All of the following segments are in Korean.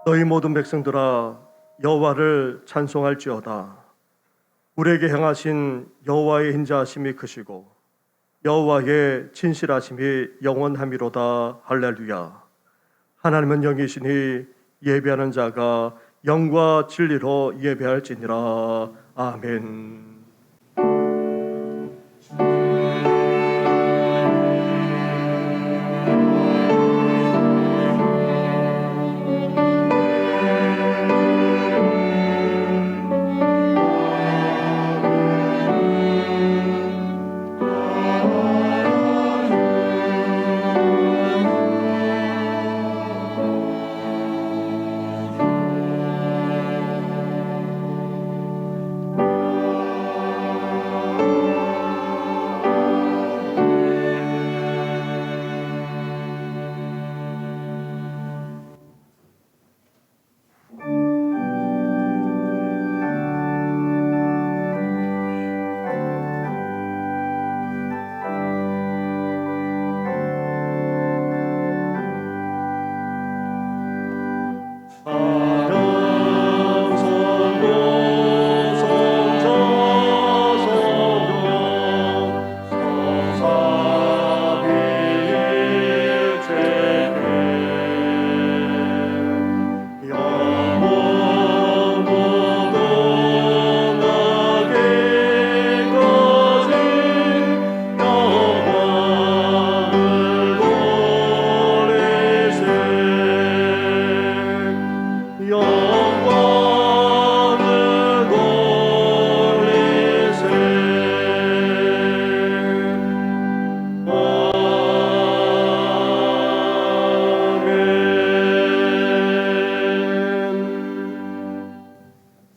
너희 모든 백성들아 여호와를 찬송할지어다. 우리에게 행하신 여호와의 인자하심이 크시고 여호와의 진실하심이 영원함이로다. 할렐루야. 하나님은 영이시니 예배하는 자가 영과 진리로 예배할지니라. 아멘.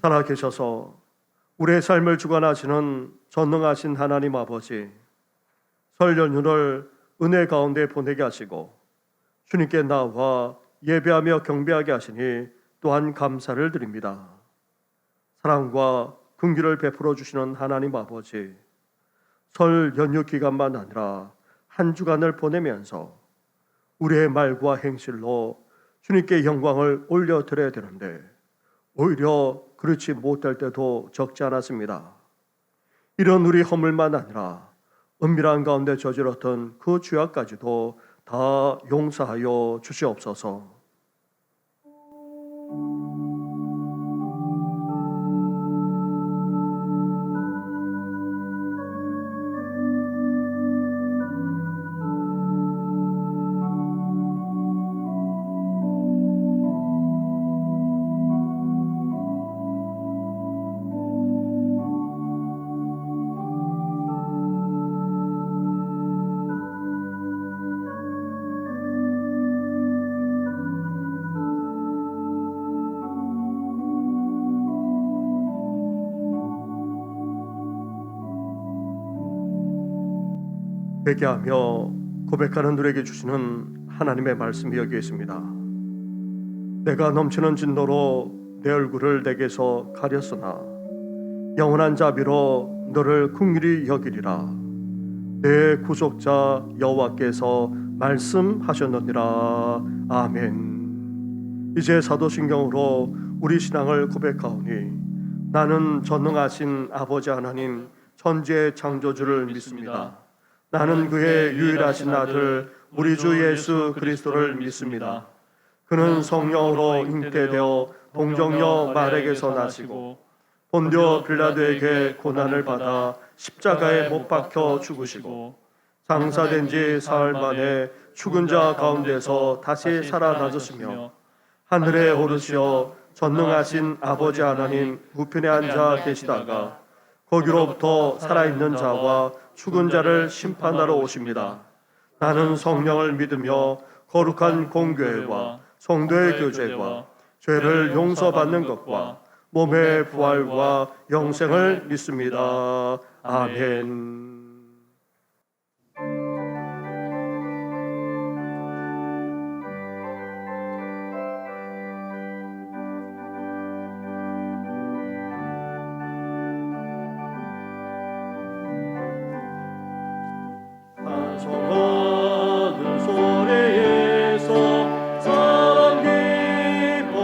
살아계셔서 우리의 삶을 주관하시는 전능하신 하나님 아버지, 설 연휴를 은혜 가운데 보내게 하시고 주님께 나와 예배하며 경배하게 하시니 또한 감사를 드립니다. 사랑과 긍휼을 베풀어 주시는 하나님 아버지, 설 연휴 기간만 아니라 한 주간을 보내면서 우리의 말과 행실로 주님께 영광을 올려드려야 되는데 오히려 그렇지 못할 때도 적지 않았습니다. 이런 우리 허물만 아니라 은밀한 가운데 저질렀던 그 죄악까지도 다 용서하여 주시옵소서. 회개하며 고백하는 누리에게 주시는 하나님의 말씀이 여기 있습니다. 내가 넘치는 진노로 내 얼굴을 내게서 가렸으나 영원한 자비로 너를 긍휼히 여기리라. 내 구속자 여호와께서 말씀하셨느니라. 아멘. 이제 사도신경으로 우리 신앙을 고백하오니 나는 전능하신 아버지 하나님 천지의 창조주를 믿습니다. 나는 그의 유일하신 아들 우리 주 예수 그리스도를 믿습니다. 그는 성령으로 잉태되어 동정녀 마리아에게서 나시고 본디오 빌라도에게 고난을 받아 십자가에 못 박혀 죽으시고 장사된 지 사흘 만에 죽은 자 가운데서 다시 살아나셨으며 하늘에 오르시어 전능하신 아버지 하나님 우편에 앉아 계시다가 거기로부터 살아있는 자와 죽은 자를 심판하러 오십니다. 나는 성령을 믿으며 거룩한 공교회와 성도의 교제와 죄를 용서받는 것과 몸의 부활과 영생을 믿습니다. 아멘. 찬송하는 소리에서 사람 기뻐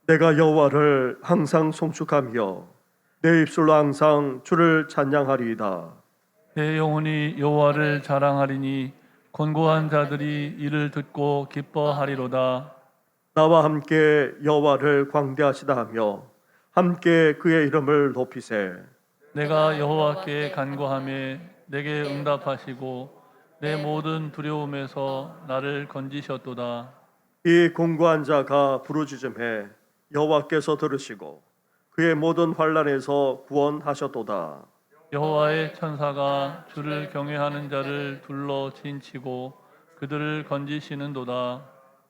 내가 여호와를 항상 송축하며 내 입술로 항상 주를 찬양하리이다. 내 영혼이 여호와를 자랑하리니 곤고한 자들이 이를 듣고 기뻐하리로다. 나와 함께 여호와를 광대하시다 하며 함께 그의 이름을 높이세. 내가 여호와께 간구하며 내게 응답하시고 내 모든 두려움에서 나를 건지셨도다. 이 공고한 자가 부르짖음해 여호와께서 들으시고 그의 모든 환난에서 구원하셨도다. 여호와의 천사가 주를 경외하는 자를 둘러 진치고 그들을 건지시는도다.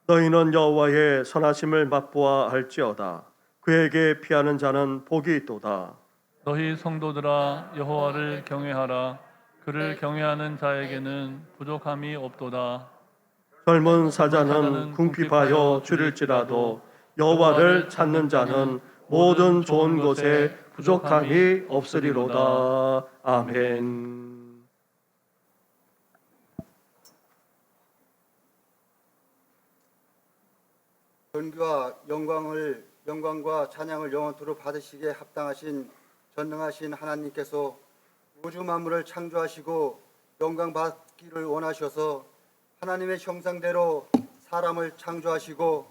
너희는 여호와의 선하심을 맛보아 알지어다. 그에게 피하는 자는 복이 있도다. 너희 성도들아 여호와를 경외하라. 그를 경외하는 자에게는 부족함이 없도다. 젊은 사자는 궁핍하여 줄일지라도 여호와를 찾는 자는 모든 좋은 것에 부족함이 없으리로다. 아멘. 존귀와 영광과 찬양을 영원토록 받으시기에 합당하신 전능하신 하나님께서 우주 만물을 창조하시고 영광 받기를 원하셔서 하나님의 형상대로 사람을 창조하시고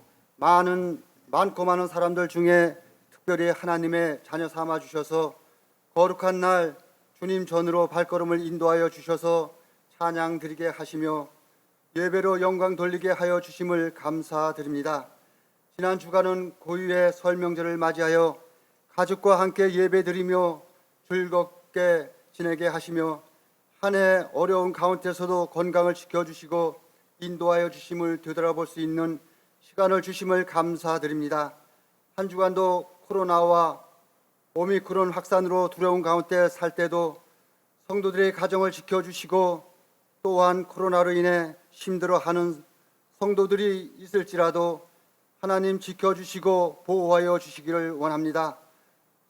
많고 많은 사람들 중에 특별히 하나님의 자녀 삼아 주셔서 거룩한 날 주님 전으로 발걸음을 인도하여 주셔서 찬양 드리게 하시며 예배로 영광 돌리게 하여 주심을 감사드립니다. 지난 주간은 고유의 설 명절을 맞이하여 가족과 함께 예배드리며 즐겁게 지내게 하시며 한 해 어려운 가운데서도 건강을 지켜주시고 인도하여 주심을 되돌아볼 수 있는 시간을 주심을 감사드립니다. 한 주간도 코로나와 오미크론 확산으로 두려운 가운데 살 때도 성도들의 가정을 지켜주시고 또한 코로나로 인해 힘들어하는 성도들이 있을지라도 하나님 지켜주시고 보호하여 주시기를 원합니다.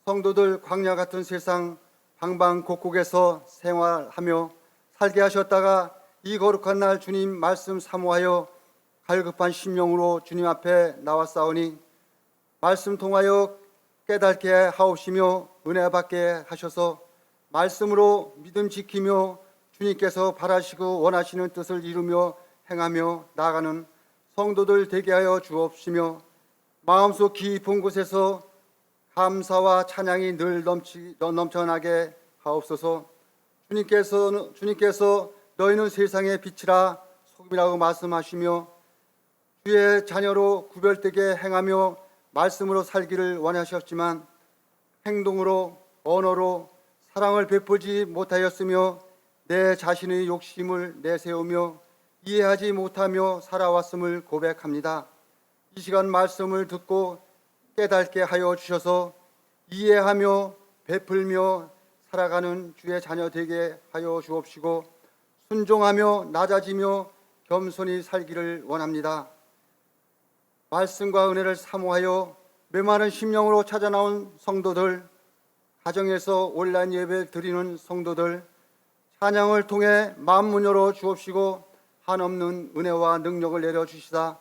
성도들 광야 같은 세상 방방곡곡에서 생활하며 살게 하셨다가 이 거룩한 날 주님 말씀 사모하여 갈급한 심령으로 주님 앞에 나왔사오니 말씀 통하여 깨닫게 하옵시며 은혜 받게 하셔서 말씀으로 믿음 지키며 주님께서 바라시고 원하시는 뜻을 이루며 행하며 나아가는 성도들 되게 하여 주옵시며 마음속 깊은 곳에서 감사와 찬양이 늘 넘쳐나게 하옵소서. 주님께서 너희는 세상의 빛이라 소금이라고 말씀하시며 주의 자녀로 구별되게 행하며 말씀으로 살기를 원하셨지만 행동으로 언어로 사랑을 베푸지 못하였으며 내 자신의 욕심을 내세우며 이해하지 못하며 살아왔음을 고백합니다. 이 시간 말씀을 듣고 깨닫게 하여 주셔서 이해하며 베풀며 살아가는 주의 자녀 되게 하여 주옵시고 순종하며 낮아지며 겸손히 살기를 원합니다. 말씀과 은혜를 사모하여 메마른 심령으로 찾아 나온 성도들, 가정에서 온라인 예배 드리는 성도들, 찬양을 통해 마음 문 열어 주옵시고 한없는 은혜와 능력을 내려주시다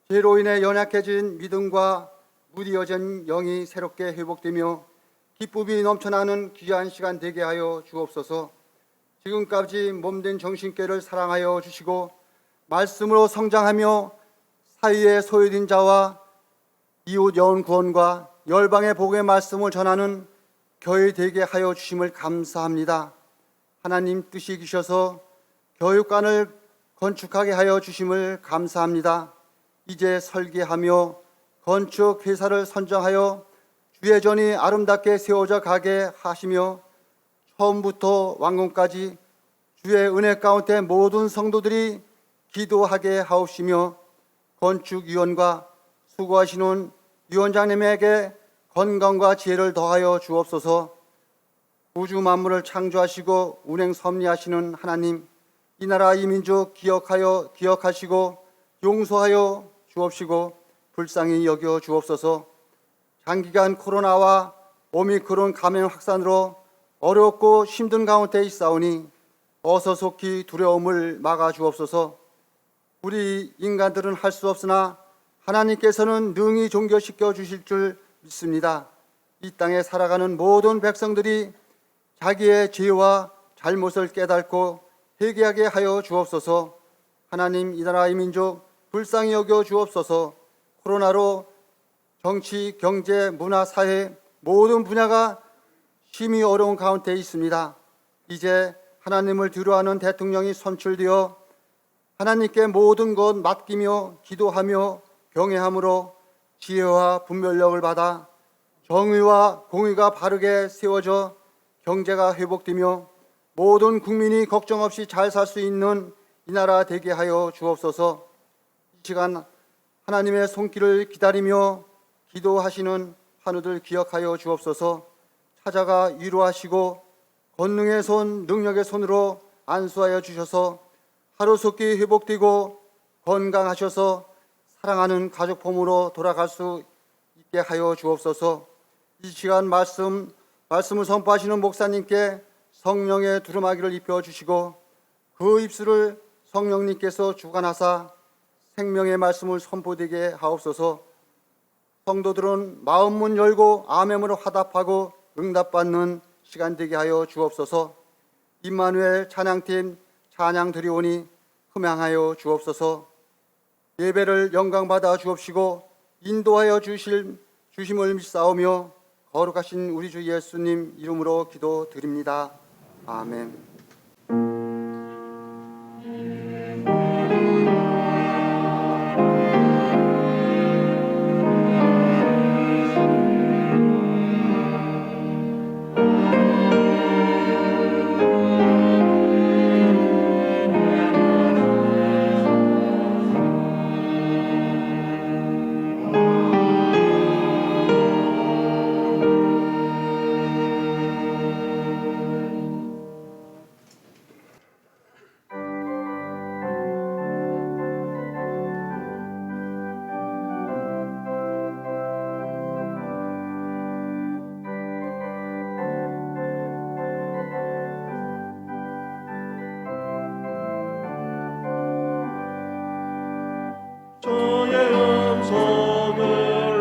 죄로 인해 연약해진 믿음과 무디어진 영이 새롭게 회복되며 기쁨이 넘쳐나는 귀한 시간 되게 하여 주옵소서. 지금까지 몸된 정신께를 사랑하여 주시고 말씀으로 성장하며 사이에 소외된 자와 이웃 여운 구원과 열방의 복의 말씀을 전하는 교회 되게 하여 주심을 감사합니다. 하나님 뜻이 기셔서 교육관을 건축하게 하여 주심을 감사합니다. 이제 설계하며 건축 회사를 선정하여 주의 전이 아름답게 세워져 가게 하시며 처음부터 완공까지 주의 은혜 가운데 모든 성도들이 기도하게 하옵시며 건축위원과 수고하시는 위원장님에게 건강과 지혜를 더하여 주옵소서. 우주 만물을 창조하시고 운행 섭리하시는 하나님, 이 나라 이 민족 기억하시고 용서하여 주옵시고 불쌍히 여겨 주옵소서. 장기간 코로나와 오미크론 감염 확산으로 어렵고 힘든 가운데 있사오니 어서 속히 두려움을 막아 주옵소서. 우리 인간들은 할 수 없으나 하나님께서는 능히 종교시켜 주실 줄 믿습니다. 이 땅에 살아가는 모든 백성들이 자기의 죄와 잘못을 깨닫고 회개하게 하여 주옵소서. 하나님, 이 나라 이 민족 불쌍히 여겨 주옵소서. 코로나로 정치, 경제, 문화, 사회 모든 분야가 심히 어려운 가운데 있습니다. 이제 하나님을 두려워하는 대통령이 선출되어 하나님께 모든 것 맡기며 기도하며 경외함으로 지혜와 분별력을 받아 정의와 공의가 바르게 세워져 경제가 회복되며 모든 국민이 걱정 없이 잘 살 수 있는 이 나라 되게 하여 주옵소서. 이 시간 하나님의 손길을 기다리며 기도하시는 환우들 기억하여 주옵소서. 찾아가 위로하시고 권능의 손, 능력의 손으로 안수하여 주셔서 하루속히 회복되고 건강하셔서 사랑하는 가족 폼으로 돌아갈 수 있게 하여 주옵소서. 이 시간 말씀을 선포하시는 목사님께 성령의 두루마기를 입혀주시고 그 입술을 성령님께서 주관하사 생명의 말씀을 선포되게 하옵소서. 성도들은 마음문 열고 아멘으로 화답하고 응답받는 시간 되게 하여 주옵소서. 임마누엘 찬양팀 찬양 드리오니 흠양하여 주옵소서. 예배를 영광받아 주옵시고 인도하여 주심을 믿사오며 거룩하신 우리 주 예수님 이름으로 기도드립니다. 아멘. 주의 음성을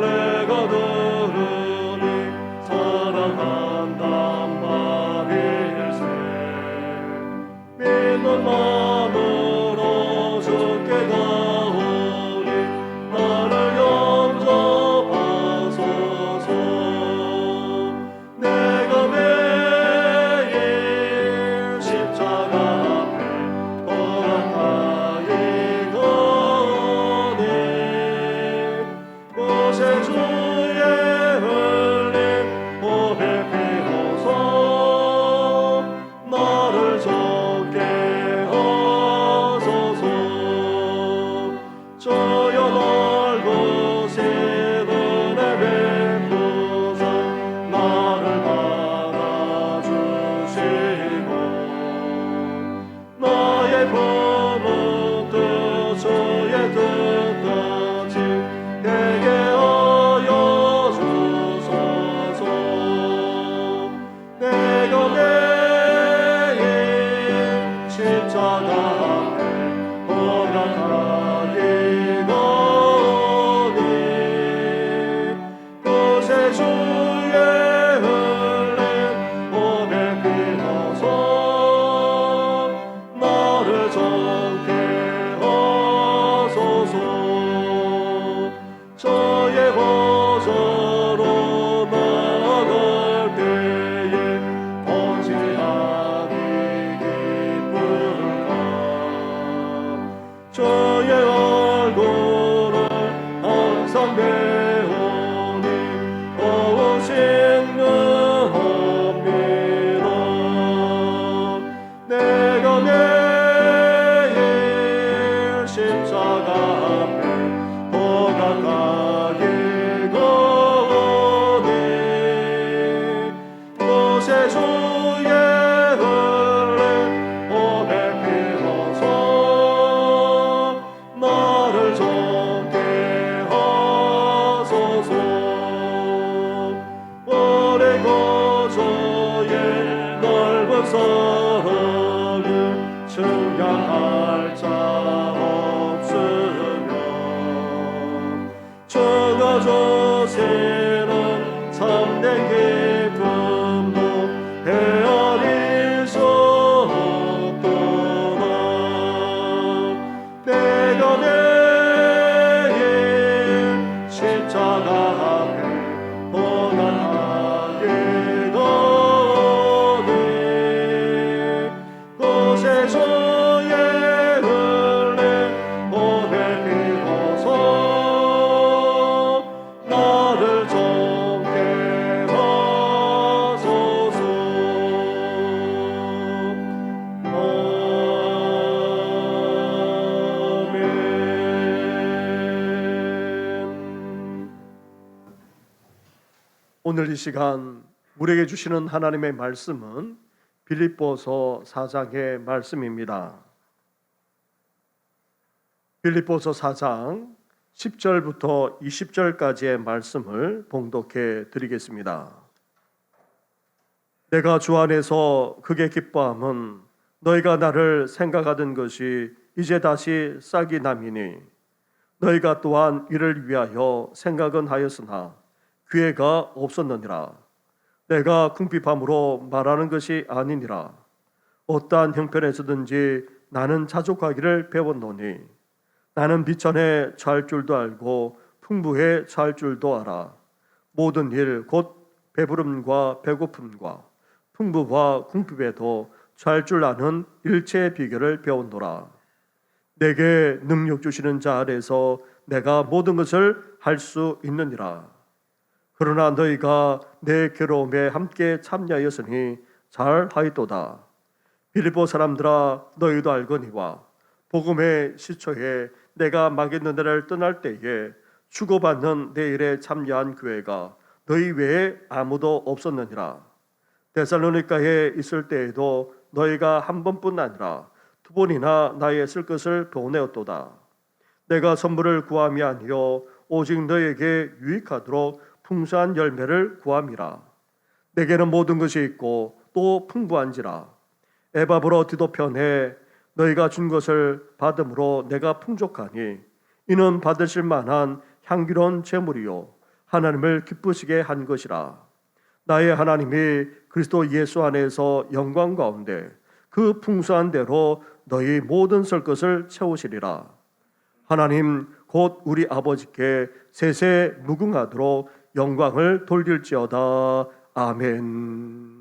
내가 들으니 사랑한단 말일세. 믿는 마음으로 주께 가오니 나를 영접하소서. 내가 매일 십자가 앞에 가까이 곳에 주의 흘린 보배 피워서 나를 적게 하소서. 저여 넓으신 은혜 베푸사 나를 받아주시고 나의 품은 뜻 주의 뜻같이 되게 하여 주소서. 내가 매일 십자가 앞에 고백하리 거니 곳에 주의 흘린 보배 피워서 나를 적게 하소서. 저의 보좌로 나아갈 때에 어찌하니 기쁠까. 저의 얼굴을 항상 배우니 더욱 신명합니다. 내가 매일 십자가 앞에 더 가까이 가오니 곳에 주의 흘린 보배 피워서 나를 적게 하소서. 오래 거저의 넓은 사랑을 증량할 자 없으며 오늘 이 시간 우리에게 주시는 하나님의 말씀은 빌립보서 4장의 말씀입니다. 빌립보서 4장 10절부터 20절까지의 말씀을 봉독해 드리겠습니다. 내가 주 안에서 크게 기뻐함은 너희가 나를 생각하던 것이 이제 다시 싹이 남이니 너희가 또한 이를 위하여 생각은 하였으나 기회가 없었느니라. 내가 궁핍함으로 말하는 것이 아니니라. 어떠한 형편에서든지 나는 자족하기를 배웠노니 나는 비천에 처할 줄도 알고 풍부에 처할 줄도 알아. 모든 일 곧 배부름과 배고픔과 풍부와 궁핍에도 처할 줄 아는 일체의 비결을 배웠노라. 내게 능력 주시는 자 아래서 내가 모든 것을 할 수 있느니라. 그러나 너희가 내 괴로움에 함께 참여하였으니 잘하였도다. 빌립보 사람들아, 너희도 알거니와 복음의 시초에 내가 막있는 데를 떠날 때에 주고받는 내 일에 참여한 교회가 너희 외에 아무도 없었느니라. 데살로니가에 있을 때에도 너희가 한 번뿐 아니라 두 번이나 나의 쓸 것을 보내었도다. 내가 선물을 구함이 아니요 오직 너에게 유익하도록 풍성한 열매를 구함이라. 내게는 모든 것이 있고 또 풍부한지라. 에바브로 디도편에 너희가 준 것을 받음으로 내가 풍족하니 이는 받으실 만한 향기로운 제물이요 하나님을 기쁘시게 한 것이라. 나의 하나님이 그리스도 예수 안에서 영광 가운데 그 풍성한 대로 너희 모든 설 것을 채우시리라. 하나님 곧 우리 아버지께 세세 무궁하도록 영광을 돌릴지어다. 아멘.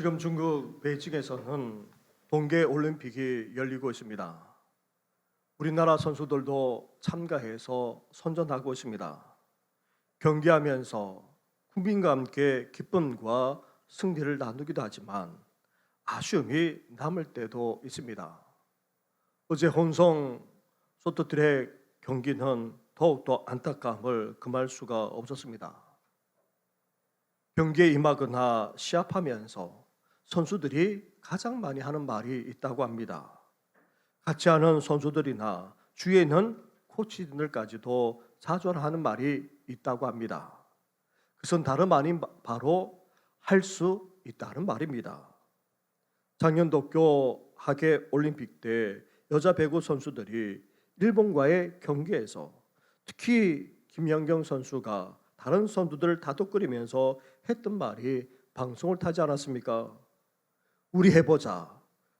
지금 중국 베이징에서는 동계 올림픽이 열리고 있습니다. 우리나라 선수들도 참가해서 선전하고 있습니다. 경기하면서 국민과 함께 기쁨과 승리를 나누기도 하지만 아쉬움이 남을 때도 있습니다. 어제 혼성 쇼트트랙 경기는 더욱더 안타까움을 금할 수가 없었습니다. 경기에 임하거나 시합하면서 선수들이 가장 많이 하는 말이 있다고 합니다. 같이 하는 선수들이나 주위에 있는 코치들까지도 자주 하는 말이 있다고 합니다. 그것은 다름 아닌 바로 할 수 있다는 말입니다. 작년 도쿄 하계 올림픽 때 여자 배구 선수들이 일본과의 경기에서 특히 김연경 선수가 다른 선수들을 다독거리면서 했던 말이 방송을 타지 않았습니까? 우리 해보자.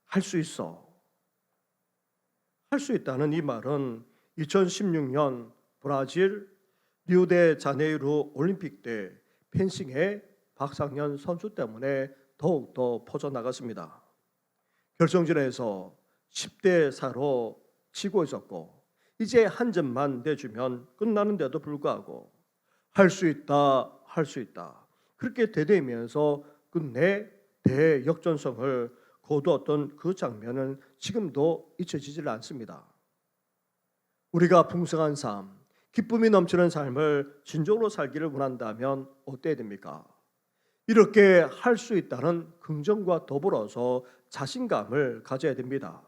할 수 있어. 할 수 있다는 이 말은 2016년 브라질 리우데자네이루 올림픽 때 펜싱의 박상현 선수 때문에 더욱더 퍼져나갔습니다. 결승전에서 10대 4로 치고 있었고 이제 한 점만 내주면 끝나는데도 불구하고 할 수 있다, 할 수 있다. 그렇게 되대면서 끝내 대역전성을 거두었던 그 장면은 지금도 잊혀지질 않습니다. 우리가 풍성한 삶, 기쁨이 넘치는 삶을 진정으로 살기를 원한다면 어때야 됩니까? 이렇게 할 수 있다는 긍정과 더불어서 자신감을 가져야 됩니다.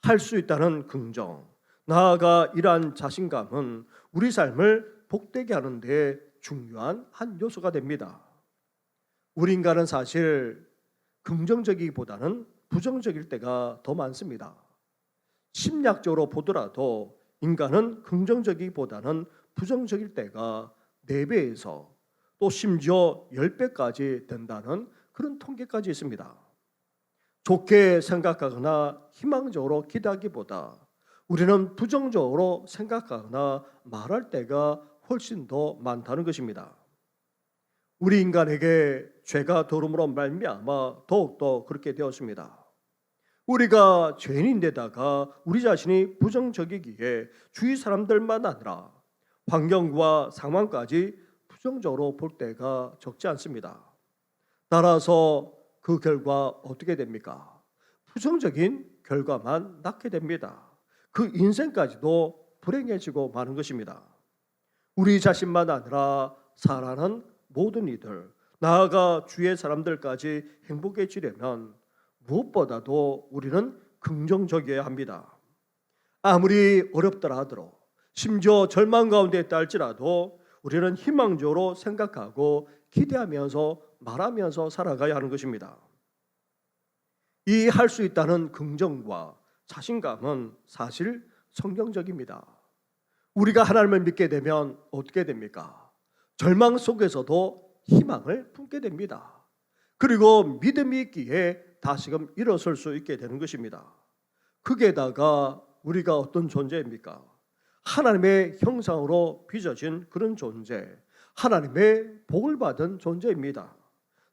할 수 있다는 긍정, 나아가 이러한 자신감은 우리 삶을 복되게 하는 데 중요한 한 요소가 됩니다. 우리 인간은 사실 긍정적이기보다는 부정적일 때가 더 많습니다. 심리학적으로 보더라도 인간은 긍정적이기보다는 부정적일 때가 4배에서 또 심지어 10배까지 된다는 그런 통계까지 있습니다. 좋게 생각하거나 희망적으로 기대하기보다 우리는 부정적으로 생각하거나 말할 때가 훨씬 더 많다는 것입니다. 우리 인간에게 죄가 들어옴으로 말미암아 더욱더 그렇게 되었습니다. 우리가 죄인인데다가 우리 자신이 부정적이기에 주위 사람들만 아니라 환경과 상황까지 부정적으로 볼 때가 적지 않습니다. 따라서 그 결과 어떻게 됩니까? 부정적인 결과만 낳게 됩니다. 그 인생까지도 불행해지고 마는 것입니다. 우리 자신만 아니라 살아가는 모든 이들, 나아가 주위의 사람들까지 행복해지려면 무엇보다도 우리는 긍정적이어야 합니다. 아무리 어렵더라 하더라도 심지어 절망 가운데 있다 할지라도 우리는 희망적으로 생각하고 기대하면서 말하면서 살아가야 하는 것입니다. 이 할 수 있다는 긍정과 자신감은 사실 성경적입니다. 우리가 하나님을 믿게 되면 어떻게 됩니까? 절망 속에서도 희망을 품게 됩니다. 그리고 믿음이 있기에 다시금 일어설 수 있게 되는 것입니다. 거기에다가 우리가 어떤 존재입니까? 하나님의 형상으로 빚어진 그런 존재, 하나님의 복을 받은 존재입니다.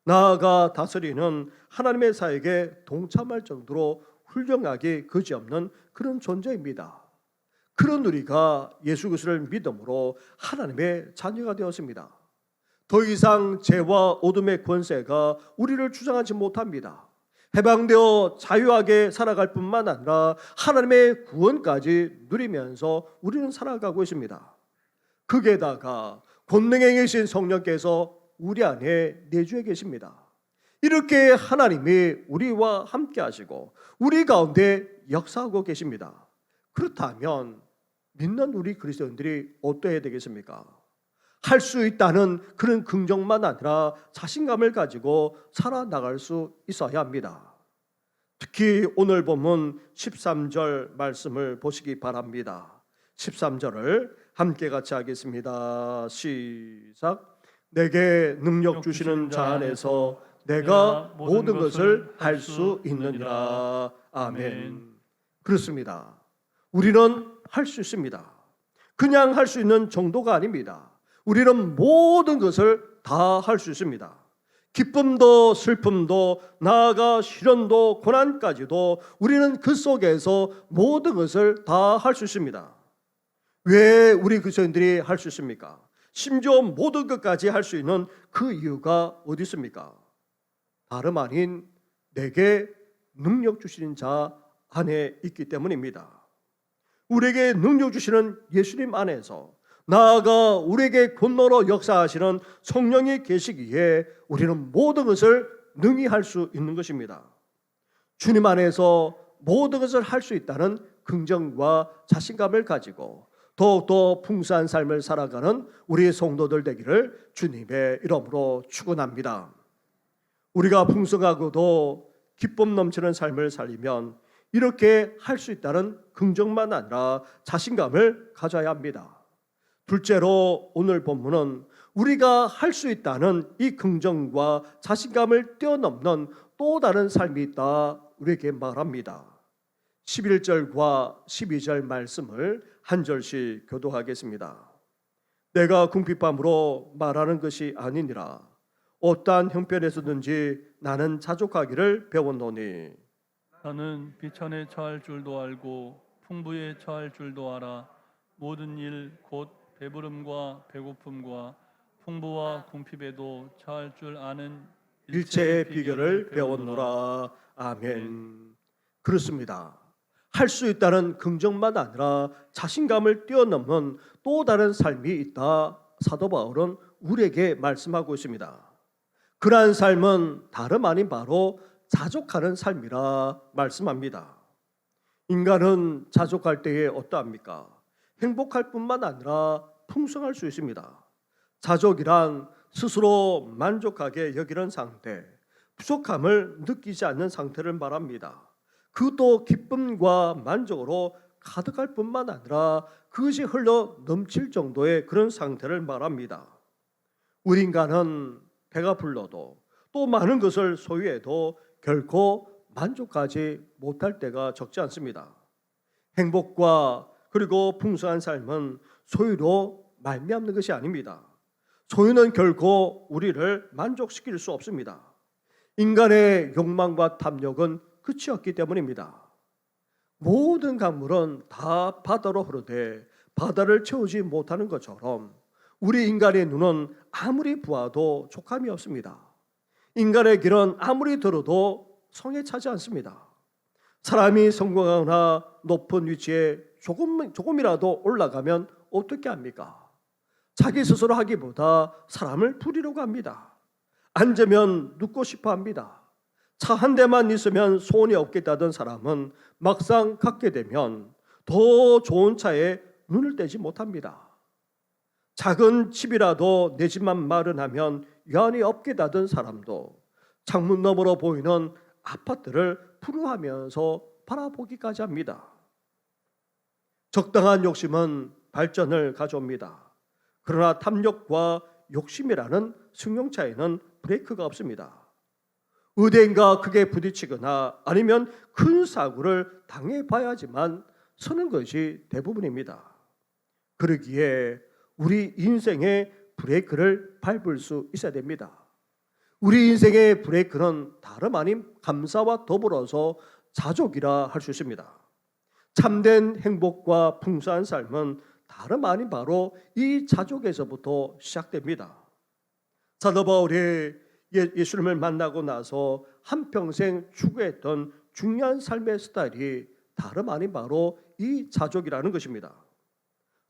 나아가 다스리는 하나님의 사역에 동참할 정도로 훌륭하게 그지없는 그런 존재입니다. 그런 우리가 예수 그리스도를 믿음으로 하나님의 자녀가 되었습니다. 더 이상 죄와 어둠의 권세가 우리를 주장하지 못합니다. 해방되어 자유하게 살아갈 뿐만 아니라 하나님의 구원까지 누리면서 우리는 살아가고 있습니다. 거기에다가 권능에 계신 성령께서 우리 안에 내주해 계십니다. 이렇게 하나님이 우리와 함께 하시고 우리 가운데 역사하고 계십니다. 그렇다면 믿는 우리 그리스도인들이 어떠해야 되겠습니까? 할 수 있다는 그런 긍정만 아니라 자신감을 가지고 살아나갈 수 있어야 합니다. 특히 오늘 본문 13절 말씀을 보시기 바랍니다. 13절을 함께 같이 하겠습니다. 시작. 내게 능력 주시는 자 안에서 내가 모든 것을 할 수 있느니라. 아멘. 그렇습니다. 우리는 할 수 있습니다. 그냥 할 수 있는 정도가 아닙니다. 우리는 모든 것을 다 할 수 있습니다. 기쁨도 슬픔도 나아가 시련도 고난까지도 우리는 그 속에서 모든 것을 다 할 수 있습니다. 왜 우리 그리스도인들이 할 수 있습니까? 심지어 모든 것까지 할 수 있는 그 이유가 어디 있습니까? 다름 아닌 내게 능력 주시는 자 안에 있기 때문입니다. 우리에게 능력 주시는 예수님 안에서, 나아가 우리에게 권너로 역사하시는 성령이 계시기에 우리는 모든 것을 능히 할 수 있는 것입니다. 주님 안에서 모든 것을 할 수 있다는 긍정과 자신감을 가지고 더욱더 풍성한 삶을 살아가는 우리 성도들 되기를 주님의 이름으로 축원합니다. 우리가 풍성하고도 기쁨 넘치는 삶을 살리면 이렇게 할 수 있다는 긍정만 아니라 자신감을 가져야 합니다. 둘째로 오늘 본문은 우리가 할 수 있다는 이 긍정과 자신감을 뛰어넘는 또 다른 삶이 있다 우리에게 말합니다. 11절과 12절 말씀을 한 절씩 교독하겠습니다. 내가 궁핍함으로 말하는 것이 아니니라. 어떠한 형편에서든지 나는 자족하기를 배웠노니 나는 비천에 처할 줄도 알고 풍부에 처할 줄도 알아. 모든 일 곧 배부름과 배고픔과 풍부와 궁핍에도 처할 줄 아는 일체의 비결을 배웠노라. 아멘. 그렇습니다. 할 수 있다는 긍정만 아니라 자신감을 뛰어넘는 또 다른 삶이 있다. 사도 바울은 우리에게 말씀하고 있습니다. 그러한 삶은 다름 아닌 바로 자족하는 삶이라 말씀합니다. 인간은 자족할 때에 어떠합니까? 행복할 뿐만 아니라 풍성할 수 있습니다. 자족이란 스스로 만족하게 여기는 상태, 부족함을 느끼지 않는 상태를 말합니다. 그것도 기쁨과 만족으로 가득할 뿐만 아니라 그것이 흘러 넘칠 정도의 그런 상태를 말합니다. 우리 인간은 배가 불러도 또 많은 것을 소유해도 결코 만족하지 못할 때가 적지 않습니다. 행복과 그리고 풍성한 삶은 소유로 말미암는 것이 아닙니다. 소유는 결코 우리를 만족시킬 수 없습니다. 인간의 욕망과 탐욕은 끝이 없기 때문입니다. 모든 강물은 다 바다로 흐르되 바다를 채우지 못하는 것처럼 우리 인간의 눈은 아무리 보아도 족함이 없습니다. 인간의 길은 아무리 들어도 성에 차지 않습니다. 사람이 성공하거나 높은 위치에 조금이라도 올라가면 어떻게 합니까? 자기 스스로 하기보다 사람을 부리려고 합니다. 앉으면 눕고 싶어 합니다. 차 한 대만 있으면 소원이 없겠다던 사람은 막상 갖게 되면 더 좋은 차에 눈을 떼지 못합니다. 작은 집이라도 내 집만 마련하면 여한이 없겠다던 사람도 창문 너머로 보이는 아파트를 부러워하면서 바라보기까지 합니다. 적당한 욕심은 발전을 가져옵니다. 그러나 탐욕과 욕심이라는 승용차에는 브레이크가 없습니다. 어디인가 크게 부딪히거나 아니면 큰 사고를 당해봐야지만 서는 것이 대부분입니다. 그러기에 우리 인생의 브레이크를 밟을 수 있어야 됩니다. 우리 인생의 브레이크는 다름 아닌 감사와 더불어서 자족이라 할 수 있습니다. 참된 행복과 풍성한 삶은 다름 아닌 바로 이 자족에서부터 시작됩니다. 사도 바울이 예수님을 만나고 나서 한평생 추구했던 중요한 삶의 스타일이 다름 아닌 바로 이 자족이라는 것입니다.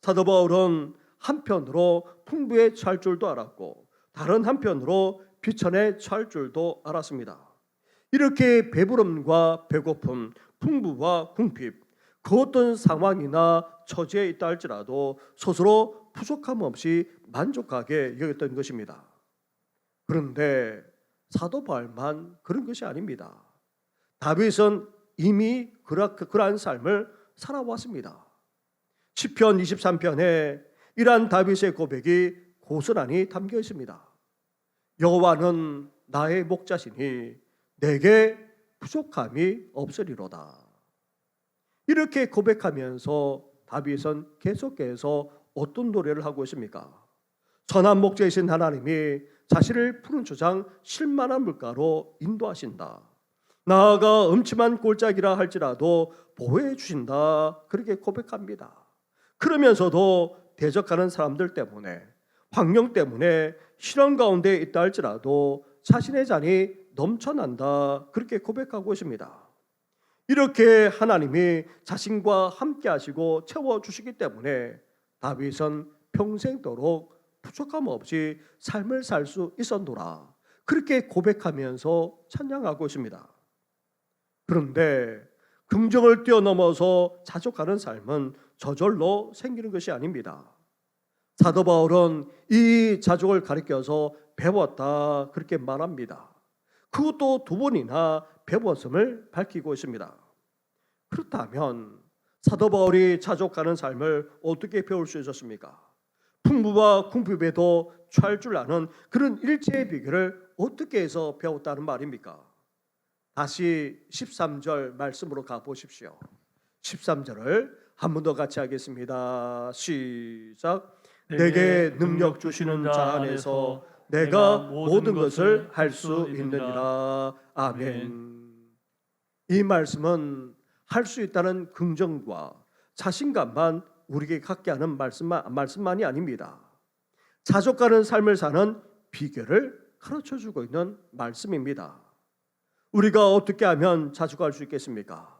사도 바울은 한편으로 풍부에 처할 줄도 알았고 다른 한편으로 비천에 처할 줄도 알았습니다. 이렇게 배부름과 배고픔, 풍부와 궁핍, 그 어떤 상황이나 처지에 있다 할지라도 스스로 부족함 없이 만족하게 여겼던 것입니다. 그런데 사도 바울만 그런 것이 아닙니다. 다윗은 이미 그러한 삶을 살아왔습니다. 시편 23편에 이러한 다윗의 고백이 고스란히 담겨 있습니다. 여호와는 나의 목자시니 내게 부족함이 없으리로다. 이렇게 고백하면서 다윗은 계속해서 어떤 노래를 하고 있습니까? 선한 목자이신 하나님이 자신을 푸른 초장 쉴만한 물가로 인도하신다. 나아가 음침한 골짜기라 할지라도 보호해 주신다. 그렇게 고백합니다. 그러면서도 대적하는 사람들 때문에, 환경 때문에 실현 가운데 있다 할지라도 자신의 잔이 넘쳐난다. 그렇게 고백하고 있습니다. 이렇게 하나님이 자신과 함께 하시고 채워주시기 때문에 다윗은 평생도록 부족함 없이 삶을 살 수 있었노라. 그렇게 고백하면서 찬양하고 있습니다. 그런데 긍정을 뛰어넘어서 자족하는 삶은 저절로 생기는 것이 아닙니다. 사도 바울은 이 자족을 가리켜서 배웠다 그렇게 말합니다. 그것도 2번이나 배웠음을 밝히고 있습니다. 그렇다면 사도 바울이 자족하는 삶을 어떻게 배울 수 있었습니까? 풍부와 궁핍에도 처할 줄 아는 그런 일체의 비결을 어떻게 해서 배웠다는 말입니까? 다시 13절 말씀으로 가보십시오. 13절을 한 번 더 같이 하겠습니다. 시작. 내게 능력 주시는 자 안에서 내가 모든 것을 할 수 있느니라. 아멘. 이 말씀은 할 수 있다는 긍정과 자신감만 우리에게 갖게 하는 말씀만이 아닙니다. 자족하는 삶을 사는 비결을 가르쳐주고 있는 말씀입니다. 우리가 어떻게 하면 자족할 수 있겠습니까?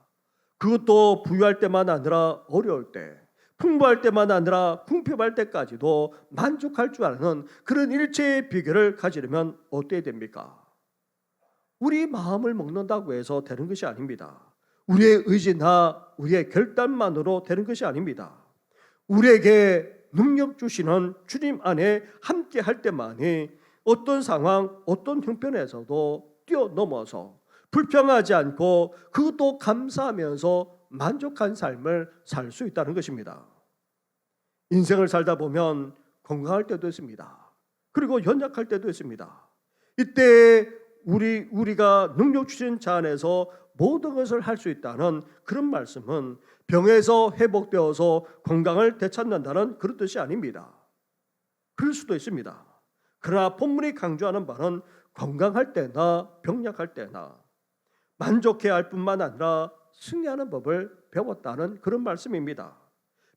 그것도 부유할 때만 아니라 어려울 때, 풍부할 때만 아니라 궁핍할 때까지도 만족할 줄 아는 그런 일체의 비결을 가지려면 어떻게 됩니까? 우리 마음을 먹는다고 해서 되는 것이 아닙니다. 우리의 의지나 우리의 결단만으로 되는 것이 아닙니다. 우리에게 능력 주시는 주님 안에 함께 할 때만이 어떤 상황, 어떤 형편에서도 뛰어넘어서 불평하지 않고 그것도 감사하면서 만족한 삶을 살 수 있다는 것입니다. 인생을 살다 보면 건강할 때도 있습니다. 그리고 연약할 때도 있습니다. 이때 우리가 능력 주신 자 안에서 모든 것을 할 수 있다는 그런 말씀은 병에서 회복되어서 건강을 되찾는다는 그런 뜻이 아닙니다. 그럴 수도 있습니다. 그러나 본문이 강조하는 바는 건강할 때나 병약할 때나 만족해야 할 뿐만 아니라 승리하는 법을 배웠다는 그런 말씀입니다.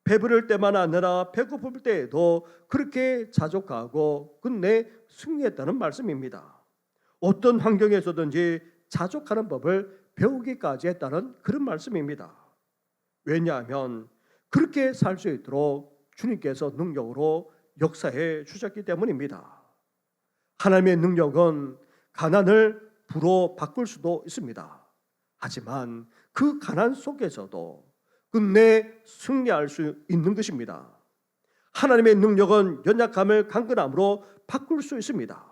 배부를 때만 아니라 배고플 때에도 그렇게 자족하고 끝내 승리했다는 말씀입니다. 어떤 환경에서든지 자족하는 법을 배우기까지 했다는 그런 말씀입니다. 왜냐하면 그렇게 살 수 있도록 주님께서 능력으로 역사해 주셨기 때문입니다. 하나님의 능력은 가난을 부로 바꿀 수도 있습니다. 하지만 그 가난 속에서도 끝내 승리할 수 있는 것입니다. 하나님의 능력은 연약함을 강건함으로 바꿀 수 있습니다.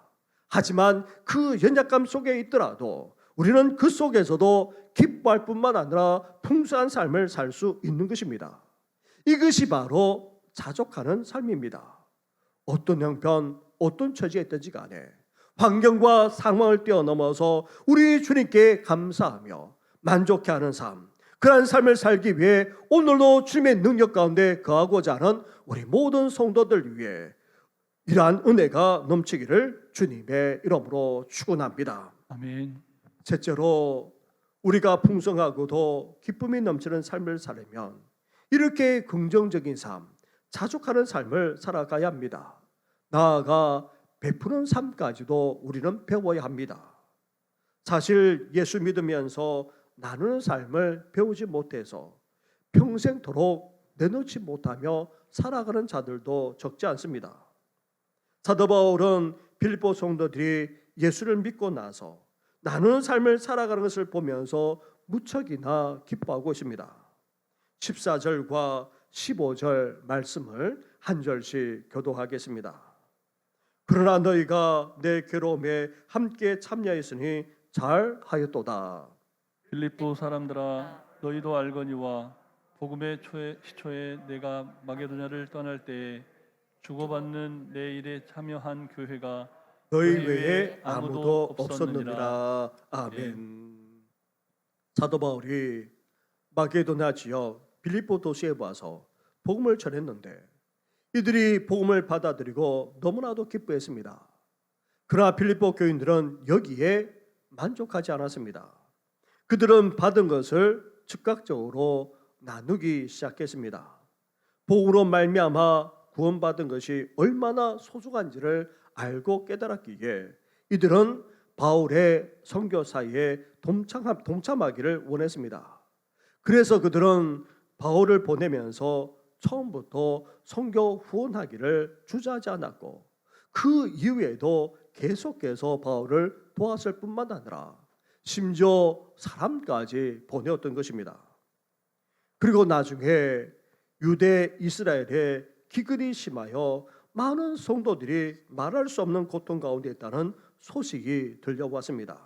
하지만 그 연약함 속에 있더라도 우리는 그 속에서도 기뻐할 뿐만 아니라 풍성한 삶을 살 수 있는 것입니다. 이것이 바로 자족하는 삶입니다. 어떤 형편, 어떤 처지에 있든지 간에 환경과 상황을 뛰어넘어서 우리 주님께 감사하며 만족해하는 삶, 그러한 삶을 살기 위해 오늘도 주님의 능력 가운데 거하고자 하는 우리 모든 성도들 위해 이러한 은혜가 넘치기를 주님의 이름으로 축원합니다. 아멘. 셋째로 우리가 풍성하고도 기쁨이 넘치는 삶을 살려면 이렇게 긍정적인 삶, 자족하는 삶을 살아가야 합니다. 나아가 베푸는 삶까지도 우리는 배워야 합니다. 사실 예수 믿으면서 나누는 삶을 배우지 못해서 평생토록 내놓지 못하며 살아가는 자들도 적지 않습니다. 사도 바울은 빌립보 성도들이 예수를 믿고 나서 나누는 삶을 살아가는 것을 보면서 무척이나 기뻐하고 있습니다. 14절과 15절 말씀을 한 절씩 교독하겠습니다. 그러나 너희가 내 괴로움에 함께 참여했으니 잘하였도다. 빌립보 사람들아, 너희도 알거니와 복음의 시초에 내가 마게도냐를 떠날 때에 주고받는 내 일에 참여한 교회가 너희 외에 아무도 없었느니라. 아멘. 사도 바울이 마게도냐 지역 빌립보 도시에 와서 복음을 전했는데 이들이 복음을 받아들이고 너무나도 기뻐했습니다. 그러나 빌립보 교인들은 여기에 만족하지 않았습니다. 그들은 받은 것을 즉각적으로 나누기 시작했습니다. 복음으로 말미암아 구원받은 것이 얼마나 소중한지를 알고 깨달았기에 이들은 바울의 선교사에 동참하기를 원했습니다. 그래서 그들은 바울을 보내면서 처음부터 선교 후원하기를 주저하지 않았고 그 이후에도 계속해서 바울을 도왔을 뿐만 아니라 심지어 사람까지 보내었던 것입니다. 그리고 나중에 유대 이스라엘에 기근이 심하여 많은 성도들이 말할 수 없는 고통 가운데 있다는 소식이 들려왔습니다.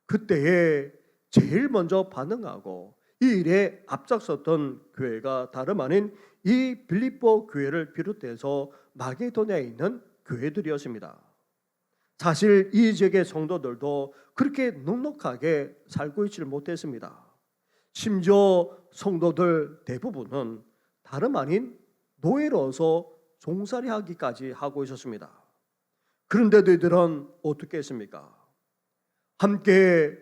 그때에 제일 먼저 반응하고 이 일에 앞장섰던 교회가 다름 아닌 이 빌립보 교회를 비롯해서 마게도냐에 있는 교회들이었습니다. 사실 이 지역의 성도들도 그렇게 넉넉하게 살고 있지를 못했습니다. 심지어 성도들 대부분은 다름 아닌 노예로서 종살이 하기까지 하고 있었습니다. 그런데도 이들은 어떻게 했습니까? 함께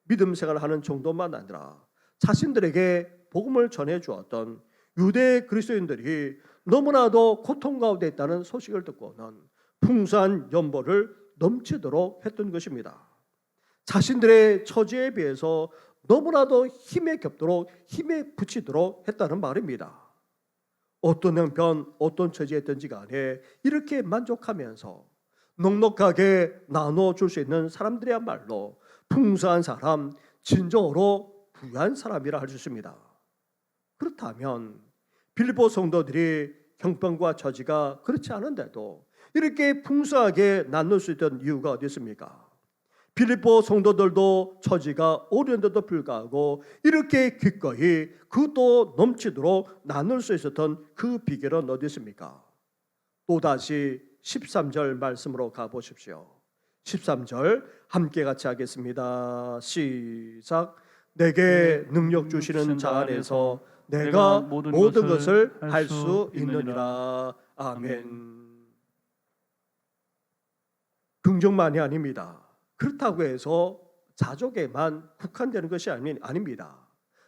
믿음 생활을 하는 정도만 아니라 자신들에게 복음을 전해 주었던 유대 그리스도인들이 너무나도 고통 가운데 있다는 소식을 듣고는 풍성한 연보를 넘치도록 했던 것입니다. 자신들의 처지에 비해서 너무나도 힘에 겹도록 힘에 붙이도록 했다는 말입니다. 어떤 형편, 어떤 처지에 있든지 간에 이렇게 만족하면서 넉넉하게 나눠줄 수 있는 사람들이야말로 풍성한 사람, 진정으로 부유한 사람이라 할 수 있습니다. 그렇다면 빌립보 성도들이 형편과 처지가 그렇지 않은데도 이렇게 풍성하게 나눌 수 있던 이유가 어디 있습니까? 빌립보 성도들도 처지가 어려운데도 불구하고 이렇게 기꺼이 그것도 넘치도록 나눌 수 있었던 그 비결은 어디 있습니까? 또다시 13절 말씀으로 가보십시오. 13절 함께 같이 하겠습니다. 시작. 내게 능력 주시는 자 안에서 내가 모든 것을 할 수 있느니라. 아멘. 긍정만이 아닙니다. 그렇다고 해서 자족에만 국한되는 것이 아닙니다.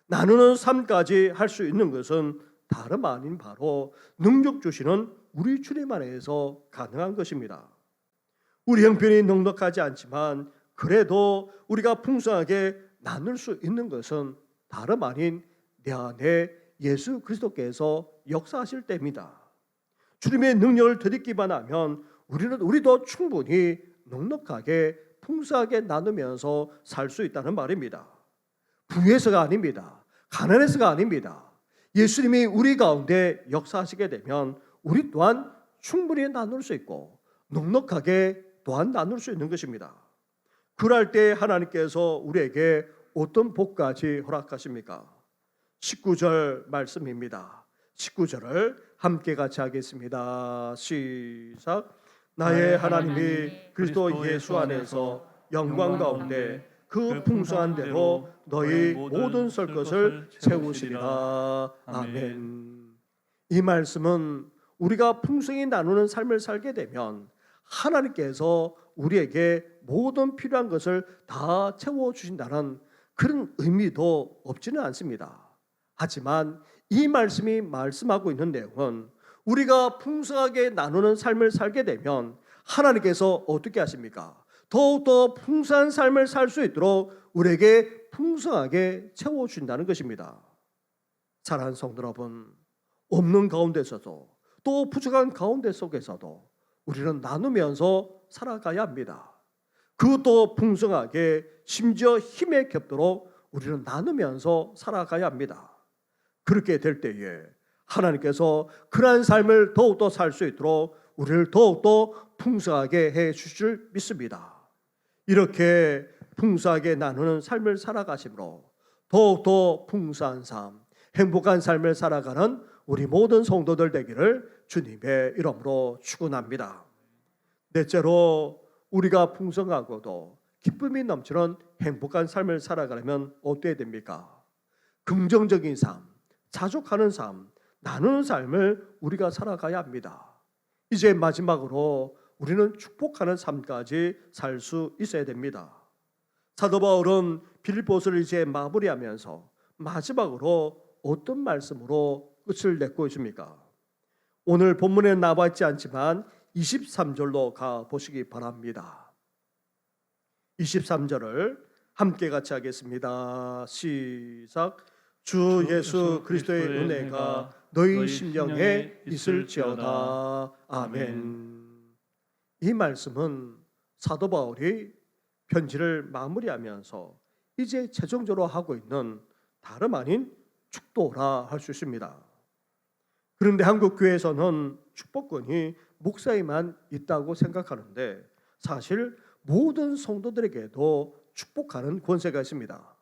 나누는 삶까지 할 수 있는 것은 다름 아닌 바로 능력 주시는 우리 주님 안에서 가능한 것입니다. 우리 형편이 넉넉하지 않지만 그래도 우리가 풍성하게 나눌 수 있는 것은 다름 아닌 내 안에 예수 그리스도께서 역사하실 때입니다. 주님의 능력을 드리기만 하면 우리도 충분히 넉넉하게 풍성하게 나누면서 살 수 있다는 말입니다. 부에서가 아닙니다. 가난해서가 아닙니다. 예수님이 우리 가운데 역사하시게 되면 우리 또한 충분히 나눌 수 있고 넉넉하게 또한 나눌 수 있는 것입니다. 그럴 때 하나님께서 우리에게 어떤 복까지 허락하십니까? 19절 말씀입니다. 19절을 함께 같이 하겠습니다. 시작. 나의 하나님이 그리스도 예수 안에서 영광 가운데 그 풍성한 대로 너희 모든 설 것을 채우시리라. 아멘. 이 말씀은 우리가 풍성히 나누는 삶을 살게 되면 하나님께서 우리에게 모든 필요한 것을 다 채워주신다는 그런 의미도 없지는 않습니다. 하지만 이 말씀이 말씀하고 있는 내용은 우리가 풍성하게 나누는 삶을 살게 되면 하나님께서 어떻게 하십니까? 더욱더 풍성한 삶을 살 수 있도록 우리에게 풍성하게 채워주신다는 것입니다. 사랑하는 성도 여러분, 없는 가운데서도 또 부족한 가운데 속에서도 우리는 나누면서 살아가야 합니다. 그것도 풍성하게 심지어 힘에 겹도록 우리는 나누면서 살아가야 합니다. 그렇게 될 때에 하나님께서 그러한 삶을 더욱더 살 수 있도록 우리를 더욱더 풍성하게 해 주실 줄 믿습니다. 이렇게 풍성하게 나누는 삶을 살아가심으로 더욱더 풍성한 삶, 행복한 삶을 살아가는 우리 모든 성도들 되기를 주님의 이름으로 축원합니다. 넷째로 우리가 풍성하고도 기쁨이 넘치는 행복한 삶을 살아가려면 어떻게 됩니까? 긍정적인 삶, 자족하는 삶, 나누는 삶을 우리가 살아가야 합니다. 이제 마지막으로 우리는 축복하는 삶까지 살 수 있어야 됩니다. 사도 바울은 빌립보서를 이제 마무리하면서 마지막으로 어떤 말씀으로 끝을 맺고 있습니까? 오늘 본문에 나와 있지 않지만 23절로 가 보시기 바랍니다. 23절을 함께 같이 하겠습니다. 시작. 주 예수 그리스도의 은혜가 너희 심령에 있을지어다. 아멘. 이 말씀은 사도 바울이 편지를 마무리하면서 이제 최종적으로 하고 있는 다름 아닌 축도라 할 수 있습니다. 그런데 한국 교회에서는 축복권이 목사에만 있다고 생각하는데 사실 모든 성도들에게도 축복하는 권세가 있습니다.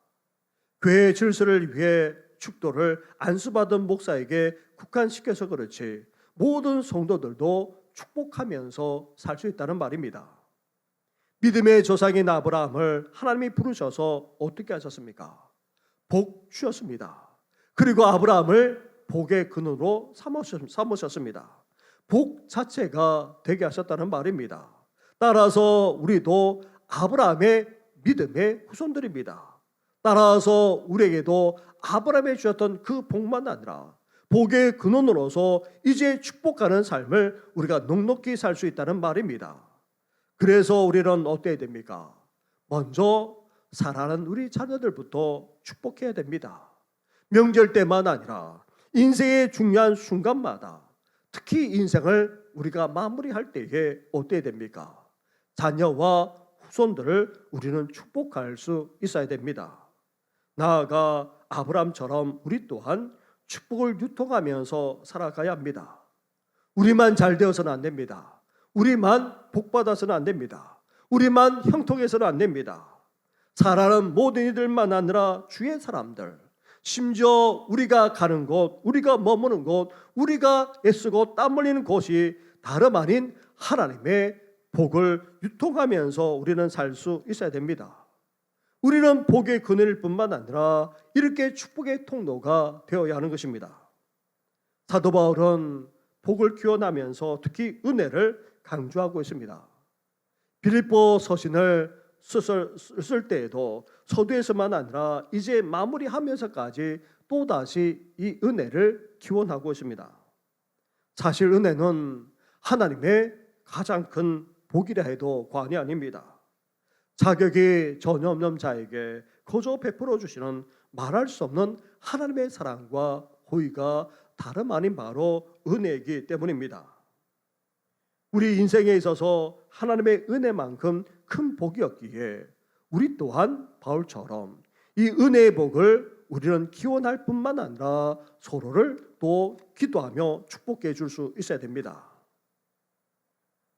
교회의 질서를 위해 축도를 안수받은 목사에게 국한시켜서 그렇지 모든 성도들도 축복하면서 살 수 있다는 말입니다. 믿음의 조상인 아브라함을 하나님이 부르셔서 어떻게 하셨습니까? 복 주셨습니다. 그리고 아브라함을 복의 근원으로 삼으셨습니다. 복 자체가 되게 하셨다는 말입니다. 따라서 우리도 아브라함의 믿음의 후손들입니다. 따라서 우리에게도 아브라함이 주셨던 그 복만 아니라 복의 근원으로서 이제 축복하는 삶을 우리가 넉넉히 살 수 있다는 말입니다. 그래서 우리는 어때야 됩니까? 먼저 사랑하는 우리 자녀들부터 축복해야 됩니다. 명절 때만 아니라 인생의 중요한 순간마다 특히 인생을 우리가 마무리할 때에 어때야 됩니까? 자녀와 후손들을 우리는 축복할 수 있어야 됩니다. 나아가 아브라함처럼 우리 또한 축복을 유통하면서 살아가야 합니다. 우리만 잘 되어서는 안 됩니다. 우리만 복받아서는 안 됩니다. 우리만 형통해서는 안 됩니다. 사랑하는 모든 이들만 아니라 주의 사람들, 심지어 우리가 가는 곳, 우리가 머무는 곳, 우리가 애쓰고 땀 흘리는 곳이 다름 아닌 하나님의 복을 유통하면서 우리는 살 수 있어야 됩니다. 우리는 복의 근원일 뿐만 아니라 이렇게 축복의 통로가 되어야 하는 것입니다. 사도 바울은 복을 기원하면서 특히 은혜를 강조하고 있습니다. 빌립보 서신을 쓸 때에도 서두에서만 아니라 이제 마무리하면서까지 또다시 이 은혜를 기원하고 있습니다. 사실 은혜는 하나님의 가장 큰 복이라 해도 과언이 아닙니다. 자격이 전혀 없는 자에게 거저 베풀어 주시는 말할 수 없는 하나님의 사랑과 호의가 다름 아닌 바로 은혜이기 때문입니다. 우리 인생에 있어서 하나님의 은혜만큼 큰 복이었기에 우리 또한 바울처럼 이 은혜의 복을 우리는 기원할 뿐만 아니라 서로를 또 기도하며 축복해 줄 수 있어야 됩니다.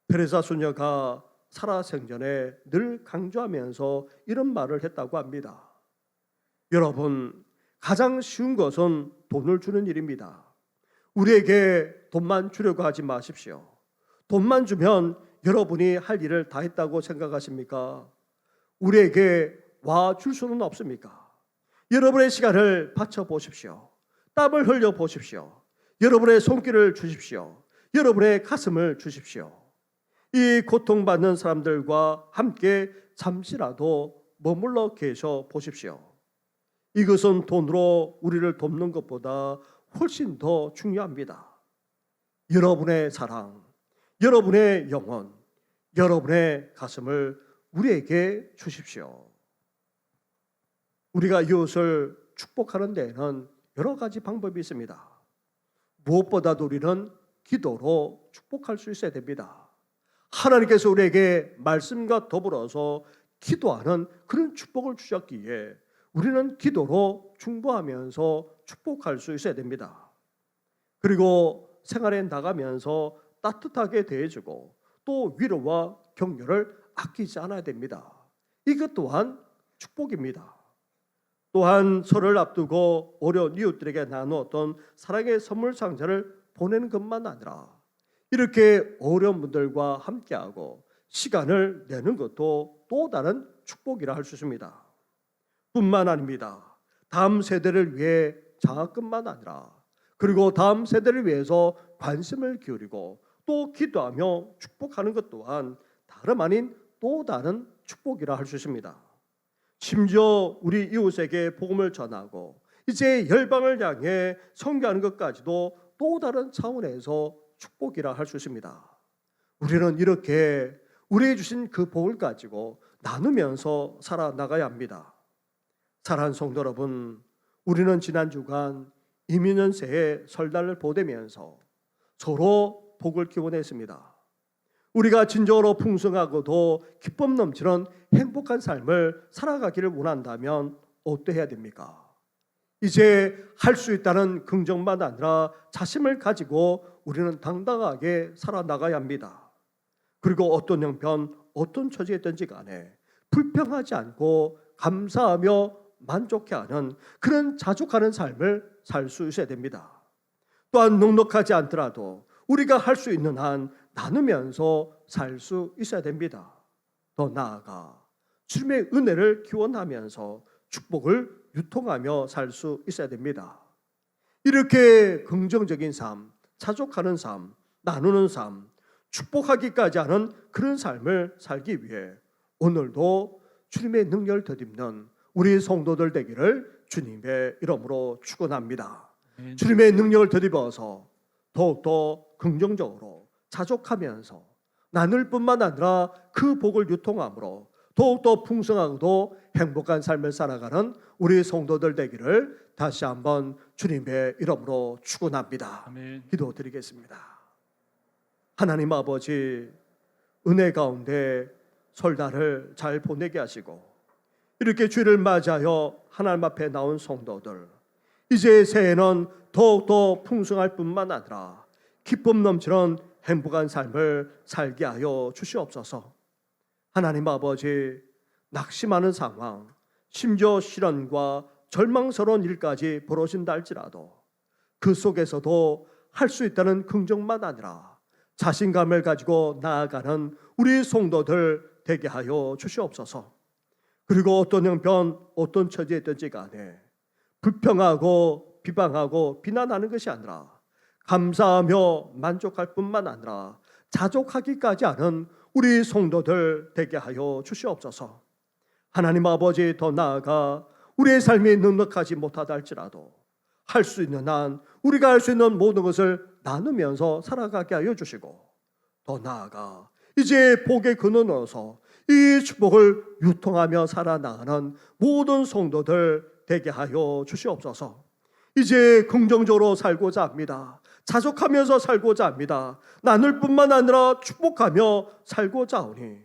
테레사 수녀가 살아생전에 늘 강조하면서 이런 말을 했다고 합니다. 여러분, 가장 쉬운 것은 돈을 주는 일입니다. 우리에게 돈만 주려고 하지 마십시오. 돈만 주면 여러분이 할 일을 다 했다고 생각하십니까? 우리에게 와 줄 수는 없습니까? 여러분의 시간을 바쳐 보십시오. 땀을 흘려 보십시오. 여러분의 손길을 주십시오. 여러분의 가슴을 주십시오. 이 고통받는 사람들과 함께 잠시라도 머물러 계셔 보십시오. 이것은 돈으로 우리를 돕는 것보다 훨씬 더 중요합니다. 여러분의 사랑, 여러분의 영혼, 여러분의 가슴을 우리에게 주십시오. 우리가 이웃을 축복하는 데에는 여러 가지 방법이 있습니다. 무엇보다도 우리는 기도로 축복할 수 있어야 됩니다. 하나님께서 우리에게 말씀과 더불어서 기도하는 그런 축복을 주셨기에 우리는 기도로 충고하면서 축복할 수 있어야 됩니다. 그리고 생활에 나가면서 따뜻하게 대해주고 또 위로와 격려를 아끼지 않아야 됩니다. 이것 또한 축복입니다. 또한 설을 앞두고 어려운 이웃들에게 나누었던 사랑의 선물 상자를 보내는 것만 아니라 이렇게 어려운 분들과 함께하고 시간을 내는 것도 또 다른 축복이라 할 수 있습니다. 뿐만 아닙니다. 다음 세대를 위해 장학금만 아니라 그리고 다음 세대를 위해서 관심을 기울이고 또 또 기도하며 축복하는 것 또한 다름 아닌 또 다른 축복이라 할 수 있습니다. 심지어 우리 이웃에게 복음을 전하고 이제 열방을 향해 선교하는 것까지도 또 다른 차원에서 축복이라 할 수 있습니다. 우리는 이렇게 우리에게 주신 그 복을 가지고 나누면서 살아나가야 합니다. 사랑하는 성도 여러분, 우리는 지난 주간 이민연세의 설날을 보내면서 서로 복을 기원했습니다. 우리가 진정으로 풍성하고도 기쁨 넘치는 행복한 삶을 살아가기를 원한다면 어떠해야 됩니까? 이제 할 수 있다는 긍정만 아니라 자신을 가지고 우리는 당당하게 살아나가야 합니다. 그리고 어떤 형편, 어떤 처지에 있든지 간에 불평하지 않고 감사하며 만족해하는 그런 자족하는 삶을 살 수 있어야 됩니다. 또한 넉넉하지 않더라도 우리가 할 수 있는 한 나누면서 살 수 있어야 됩니다. 더 나아가 주님의 은혜를 기원하면서 축복을 유통하며 살 수 있어야 됩니다. 이렇게 긍정적인 삶, 자족하는 삶, 나누는 삶, 축복하기까지 하는 그런 삶을 살기 위해 오늘도 주님의 능력을 덧입는 우리 성도들 되기를 주님의 이름으로 축원합니다. 주님의 능력을 덧입어서 더욱더 긍정적으로 자족하면서 나눌 뿐만 아니라 그 복을 유통함으로 더욱더 풍성하고도 행복한 삶을 살아가는 우리 성도들 되기를 다시 한번 주님의 이름으로 축원합니다. 아멘. 기도드리겠습니다. 하나님 아버지, 은혜 가운데 설날을 잘 보내게 하시고 이렇게 주를 맞이하여 하나님 앞에 나온 성도들, 이제 새해는 더욱더 풍성할 뿐만 아니라 기쁨 넘치는 행복한 삶을 살게 하여 주시옵소서. 하나님 아버지, 낙심하는 상황, 심지어 시련과 절망스러운 일까지 벌어진다 할지라도 그 속에서도 할 수 있다는 긍정만 아니라 자신감을 가지고 나아가는 우리 성도들 되게 하여 주시옵소서. 그리고 어떤 형편, 어떤 처지에 있든지 간에 불평하고 비방하고 비난하는 것이 아니라 감사하며 만족할 뿐만 아니라 자족하기까지 하는 우리 성도들 되게 하여 주시옵소서. 하나님 아버지, 더 나아가 우리의 삶이 넉넉하지 못하다 할지라도 할 수 있는 한 우리가 할 수 있는 모든 것을 나누면서 살아가게 하여 주시고, 더 나아가 이제 복의 근원으로서 이 축복을 유통하며 살아나가는 모든 성도들 되게 하여 주시옵소서. 이제 긍정적으로 살고자 합니다. 자족하면서 살고자 합니다. 나눌 뿐만 아니라 축복하며 살고자 하오니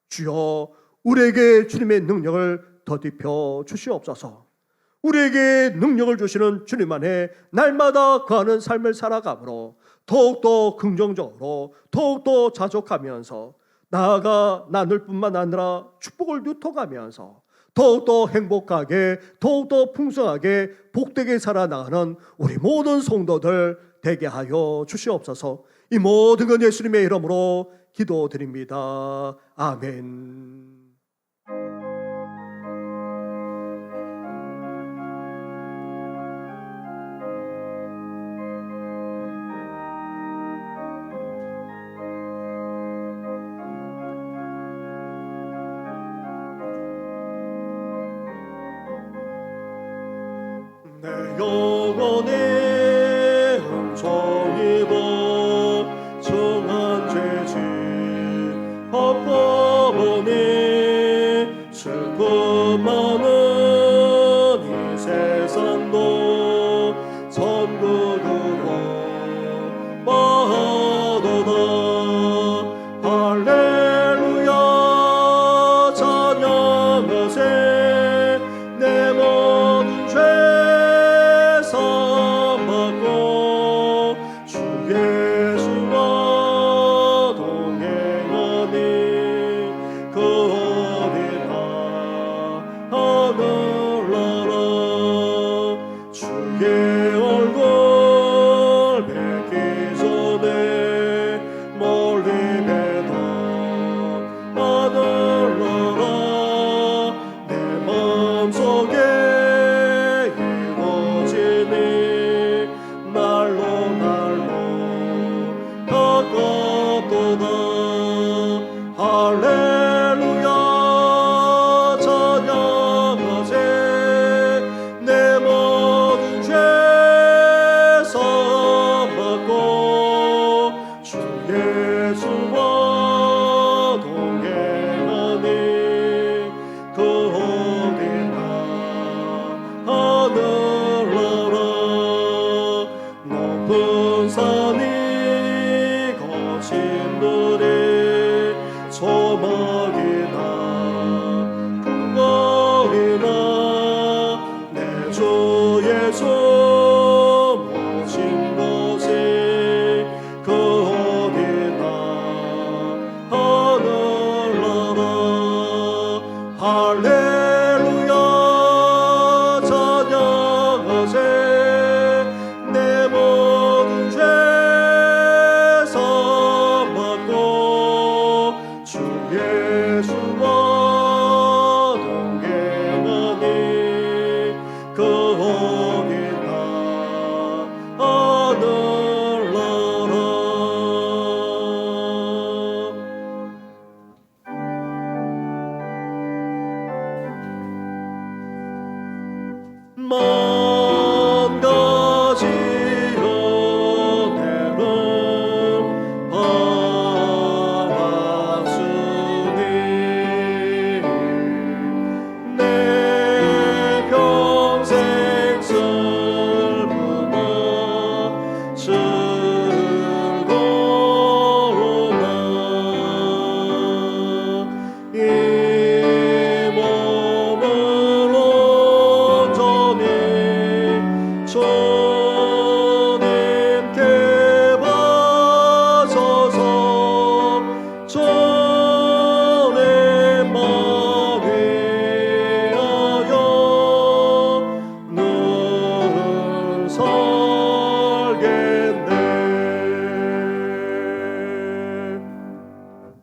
주여, 우리에게 주님의 능력을 덧입혀 주시옵소서. 우리에게 능력을 주시는 주님 안에 날마다 거하는 삶을 살아가므로 더욱더 긍정적으로 더욱더 자족하면서 나아가 나눌 뿐만 아니라 축복을 유통하면서 더욱더 행복하게 더욱더 풍성하게 복되게 살아나가는 우리 모든 성도들 되게 하여 주시옵소서. 이 모든 건 예수님의 이름으로 기도드립니다. 아멘. 내 영혼의 음성이고 정한 죄지 엎어보니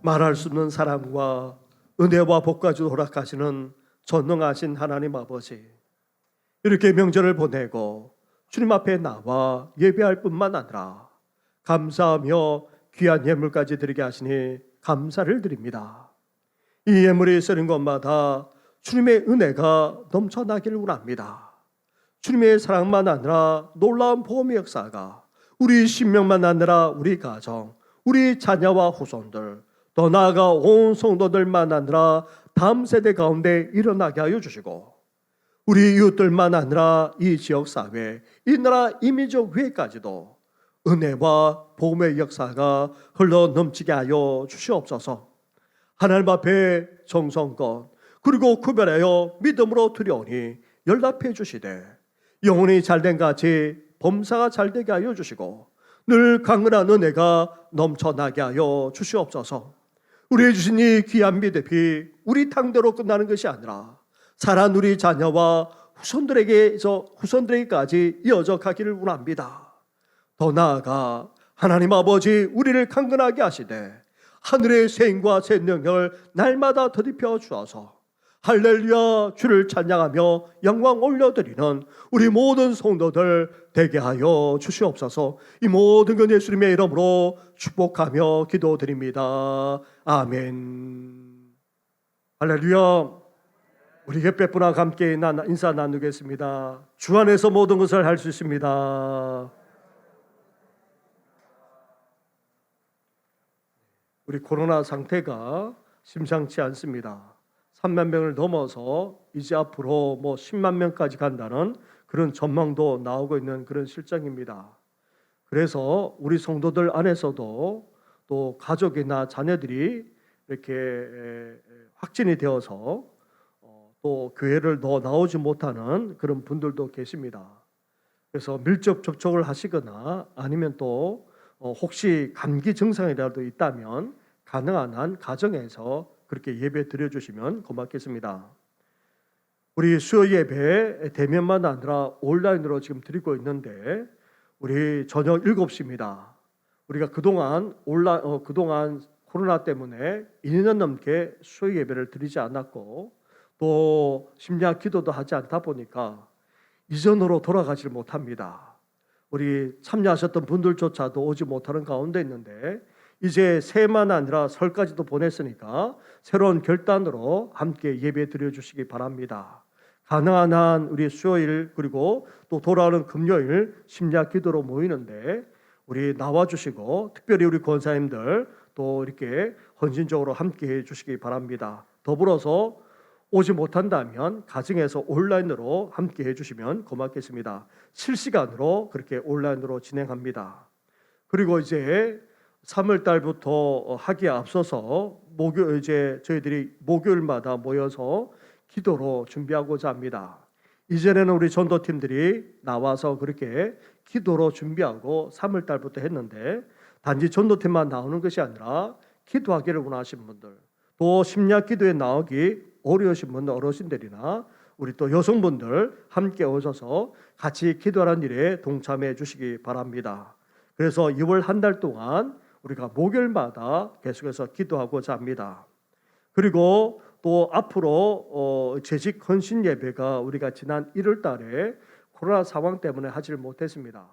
말할 수 없는 사랑과 은혜와 복까지 허락하시는 전능하신 하나님 아버지, 이렇게 명절을 보내고 주님 앞에 나와 예배할 뿐만 아니라 감사하며 귀한 예물까지 드리게 하시니 감사를 드립니다. 이 예물이 쓰는 것마다 주님의 은혜가 넘쳐나기를 원합니다. 주님의 사랑만 아니라 놀라운 복음의 역사가 우리 신명만 아니라 우리 가정, 우리 자녀와 후손들, 더 나아가 온 성도들만 아니라 다음 세대 가운데 일어나게 하여 주시고, 우리 이웃들만 아니라 이 지역사회, 이 나라 이민족 외까지도 은혜와 복음의 역사가 흘러 넘치게 하여 주시옵소서. 하나님 앞에 정성껏 그리고 구별하여 믿음으로 드려오니 연락해 주시되, 영혼이 잘된 같이 범사가 잘되게 하여 주시고 늘 강건한 은혜가 넘쳐나게 하여 주시옵소서. 우리의 주신 이 귀한 믿음이 우리 탕대로 끝나는 것이 아니라 자란 우리 자녀와 후손들에게까지 이어져 가기를 원합니다. 더 나아가 하나님 아버지, 우리를 강건하게 하시되 하늘의 생과 새 능력을 날마다 더입혀 주어서 할렐루야 주를 찬양하며 영광 올려드리는 우리 모든 성도들 되게 하여 주시옵소서. 이 모든 것 예수님의 이름으로 축복하며 기도드립니다. 아멘. 할렐루야. 우리 옆에 분과 함께 인사 나누겠습니다. 주 안에서 모든 것을 할 수 있습니다. 우리 코로나 상태가 심상치 않습니다. 3만 명을 넘어서 이제 앞으로 10만 명까지 간다는 그런 전망도 나오고 있는 그런 실정입니다. 그래서 우리 성도들 안에서도 또 가족이나 자녀들이 이렇게 확진이 되어서 또 교회를 더 나오지 못하는 그런 분들도 계십니다. 그래서 밀접 접촉을 하시거나 아니면 또 혹시 감기 증상이라도 있다면 가능한 한 가정에서 그렇게 예배 드려주시면 고맙겠습니다. 우리 수요 예배 대면만 아니라 온라인으로 지금 드리고 있는데, 우리 저녁 7시입니다. 우리가 그동안 코로나 때문에 2년 넘게 수요 예배를 드리지 않았고 또 심야 기도도 하지 않다 보니까 이전으로 돌아가질 못합니다. 우리 참여하셨던 분들조차도 오지 못하는 가운데 있는데, 이제 새해만 아니라 설까지도 보냈으니까 새로운 결단으로 함께 예배 드려주시기 바랍니다. 가능한 한 우리 수요일 그리고 또 돌아오는 금요일 심야 기도로 모이는데 우리 나와주시고, 특별히 우리 권사님들 또 이렇게 헌신적으로 함께 해주시기 바랍니다. 더불어서 오지 못한다면 가정에서 온라인으로 함께 해주시면 고맙겠습니다. 실시간으로 그렇게 온라인으로 진행합니다. 그리고 이제 3월 달부터 하기에 앞서서 저희들이 목요일마다 모여서 기도로 준비하고자 합니다. 이전에는 우리 전도팀들이 나와서 그렇게 기도로 준비하고 3월 달부터 했는데, 단지 전도팀만 나오는 것이 아니라 기도하기를 원하시는 분들, 또 심야 기도에 나오기 어려우신 분들, 어르신들이나 우리 또 여성분들 함께 오셔서 같이 기도하는 일에 동참해 주시기 바랍니다. 그래서 2월 한 달 동안 우리가 목요일마다 계속해서 기도하고자 합니다. 그리고 또 앞으로 재직 헌신 예배가 우리가 지난 1월 달에 코로나 상황 때문에 하지를 못했습니다.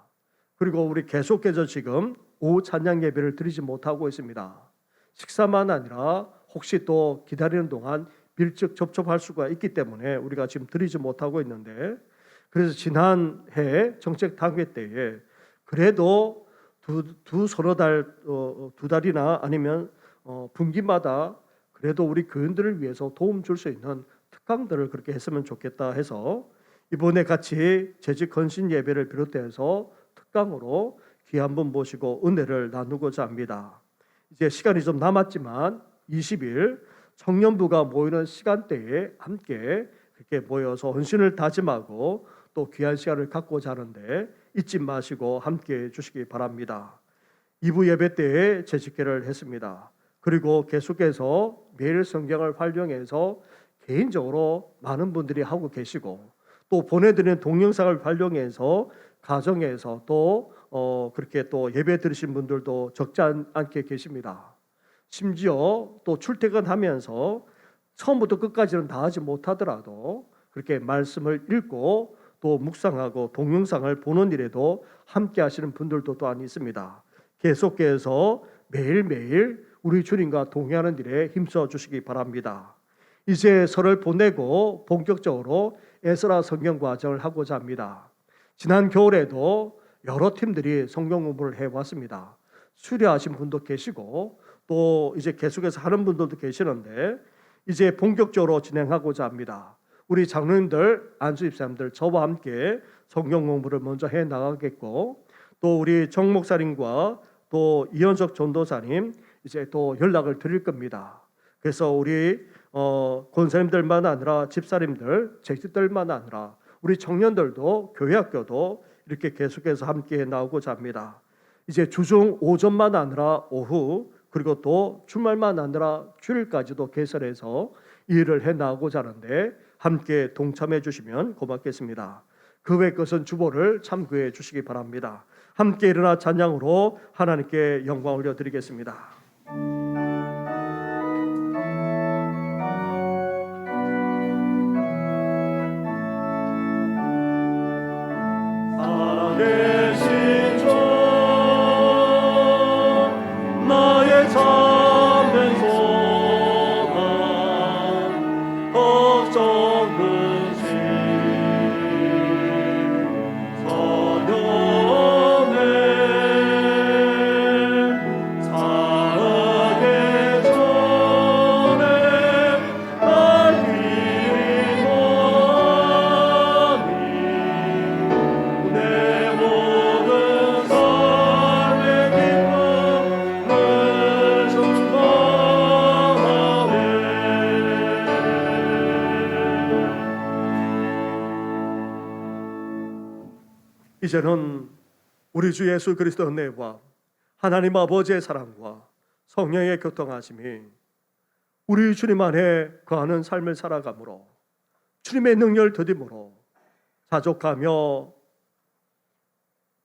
그리고 우리 계속해서 지금 오후 찬양 예배를 드리지 못하고 있습니다. 식사만 아니라 혹시 또 기다리는 동안 밀접 접촉할 수가 있기 때문에 우리가 지금 드리지 못하고 있는데, 그래서 지난해 정책 당회 때에 그래도 두 달이나 아니면 분기마다 그래도 우리 교인들을 위해서 도움 줄 수 있는 특강들을 그렇게 했으면 좋겠다 해서 이번에 같이 재직 헌신 예배를 비롯해서 특강으로 귀한 분 모시고 은혜를 나누고자 합니다. 이제 시간이 좀 남았지만 20일 청년부가 모이는 시간대에 함께 그렇게 모여서 헌신을 다짐하고 또 귀한 시간을 갖고자 하는데 잊지 마시고 함께 해주시기 바랍니다. 2부 예배 때에 재직회를 했습니다. 그리고 계속해서 매일 성경을 활용해서 개인적으로 많은 분들이 하고 계시고, 또 보내드리는 동영상을 활용해서 가정에서 또 그렇게 또 예배 들으신 분들도 적지 않게 계십니다. 심지어 또 출퇴근하면서 처음부터 끝까지는 다 하지 못하더라도 그렇게 말씀을 읽고 또 묵상하고 동영상을 보는 일에도 함께 하시는 분들도 또한 있습니다. 계속해서 매일매일 우리 주님과 동행하는 일에 힘써 주시기 바랍니다. 이제 설을 보내고 본격적으로 에스라 성경 과정을 하고자 합니다. 지난 겨울에도 여러 팀들이 성경 공부를 해왔습니다. 수료하신 분도 계시고 또 이제 계속해서 하는 분들도 계시는데 이제 본격적으로 진행하고자 합니다. 우리 장로님들, 안수집사님들 저와 함께 성경 공부를 먼저 해 나가겠고 또 우리 정 목사님과 또 이현석 전도사님 이제 또 연락을 드릴 겁니다. 그래서 우리 권사님들만 아니라 집사님들, 재직들만 아니라 우리 청년들도 교회학교도 이렇게 계속해서 함께 나오고자 합니다. 이제 주중 오전만 아니라 오후 그리고 또 주말만 아니라 주일까지도 개설해서 일을 해 나가고자 하는데 함께 동참해 주시면 고맙겠습니다. 그 외 것은 주보를 참고해 주시기 바랍니다. 함께 일어나 찬양으로 하나님께 영광 올려드리겠습니다. 살아계신 주 나의 참된 소망 걱정 근심 선영네 사랑의 전에 날 위로하니 내 모든 삶의 기쁨을 충만하네. 이제는 우리 주 예수 그리스도의 은혜와 하나님 아버지의 사랑과 성령의 교통하심이 우리 주님 안에 거하는 삶을 살아감으로 주님의 능력을 더듬으로 자족하며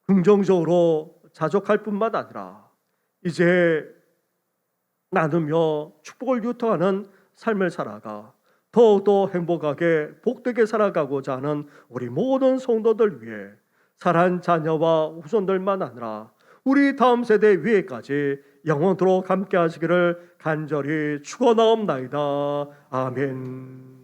긍정적으로 자족할 뿐만 아니라 이제 나누며 축복을 유통하는 삶을 살아가 더욱더 행복하게 복되게 살아가고자 하는 우리 모든 성도들 위해 사랑하는 자녀와 후손들만 아니라 우리 다음 세대 위에까지 영원토록 함께 하시기를 간절히 축원하옵나이다. 아멘.